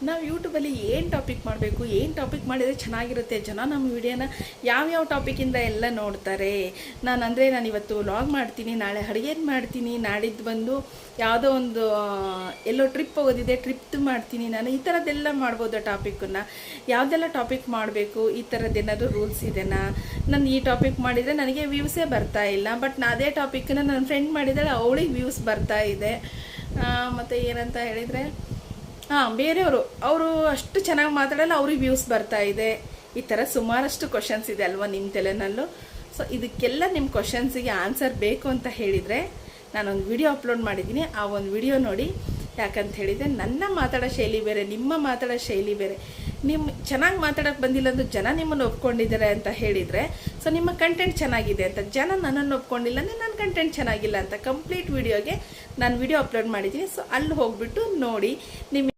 ನಾವು ಯೂಟ್ಯೂಬಲ್ಲಿ ಏನು ಟಾಪಿಕ್ ಮಾಡಬೇಕು, ಏನು ಟಾಪಿಕ್ ಮಾಡಿದರೆ ಚೆನ್ನಾಗಿರುತ್ತೆ, ಜನ ನಮ್ಮ ವಿಡಿಯೋನ ಯಾವ್ಯಾವ ಟಾಪಿಕಿಂದ ಎಲ್ಲ ನೋಡ್ತಾರೆ. ನಾನು ಇವತ್ತು ವ್ಲಾಗ್ ಮಾಡ್ತೀನಿ, ನಾಳೆ ಅಡುಗೆದು ಮಾಡ್ತೀನಿ, ನಾಡಿದ್ದು ಬಂದು ಯಾವುದೋ ಒಂದು ಎಲ್ಲೋ ಟ್ರಿಪ್ ಹೋಗೋದಿದೆ, ಟ್ರಿಪ್ದು ಮಾಡ್ತೀನಿ. ನಾನು ಈ ಥರದ್ದೆಲ್ಲ ಮಾಡ್ಬೋದು. ಟಾಪಿಕ್ಕನ್ನು ಯಾವುದೆಲ್ಲ ಟಾಪಿಕ್ ಮಾಡಬೇಕು, ಈ ಥರದ್ದೇನಾದರೂ ರೂಲ್ಸ್ ಇದೆನಾ? ನಾನು ಈ ಟಾಪಿಕ್ ಮಾಡಿದರೆ ನನಗೆ ವ್ಯೂಸೇ ಬರ್ತಾ ಇಲ್ಲ, ಬಟ್ ಅದೇ ಟಾಪಿಕ್ಕನ್ನು ನನ್ನ ಫ್ರೆಂಡ್ ಮಾಡಿದರೆ ಅವಳಿಗೆ ವ್ಯೂಸ್ ಬರ್ತಾ ಇದೆ. ಮತ್ತು ಏನಂತ ಹೇಳಿದರೆ ಬೇರೆಯವರು ಅವರು ಅಷ್ಟು ಚೆನ್ನಾಗಿ ಮಾತಾಡಲ್ಲ, ಅವ್ರಿಗೆ ವ್ಯೂಸ್ ಬರ್ತಾ ಇದೆ. ಈ ಥರ ಸುಮಾರಷ್ಟು ಕ್ವಶನ್ಸ್ ಇದೆ ಅಲ್ವಾ ನಿಮ್ಮ ತಲೆನಲ್ಲೂ. ಸೊ ಇದಕ್ಕೆಲ್ಲ ನಿಮ್ಮ ಕ್ವಶನ್ಸಿಗೆ ಆನ್ಸರ್ ಬೇಕು ಅಂತ ಹೇಳಿದರೆ ನಾನೊಂದು ವಿಡಿಯೋ ಅಪ್ಲೋಡ್ ಮಾಡಿದ್ದೀನಿ, ಆ ಒಂದು ವಿಡಿಯೋ ನೋಡಿ. ಯಾಕಂತ ಹೇಳಿದರೆ ನನ್ನ ಮಾತಾಡೋ ಶೈಲಿ ಬೇರೆ, ನಿಮ್ಮ ಮಾತಾಡೋ ಶೈಲಿ ಬೇರೆ. ನಿಮ್ಮ ಚೆನ್ನಾಗಿ ಮಾತಾಡೋಕ್ಕೆ ಬಂದಿಲ್ಲ ಅಂದ್ರೆ ಜನ ನಿಮ್ಮನ್ನು ಒಪ್ಕೊಂಡಿದ್ದಾರೆ ಅಂತ ಹೇಳಿದರೆ, ಸೊ ನಿಮ್ಮ ಕಂಟೆಂಟ್ ಚೆನ್ನಾಗಿದೆ ಅಂತ. ಜನ ನನ್ನನ್ನು ಒಪ್ಕೊಂಡಿಲ್ಲ ಅಂದರೆ ನನ್ನ ಕಂಟೆಂಟ್ ಚೆನ್ನಾಗಿಲ್ಲ ಅಂತ ಕಂಪ್ಲೀಟ್ ವಿಡಿಯೋಗೆ ನಾನು ವಿಡಿಯೋ ಅಪ್ಲೋಡ್ ಮಾಡಿದ್ದೀನಿ. ಸೊ ಅಲ್ಲಿ ಹೋಗ್ಬಿಟ್ಟು ನೋಡಿ. ನಿಮ್ಮ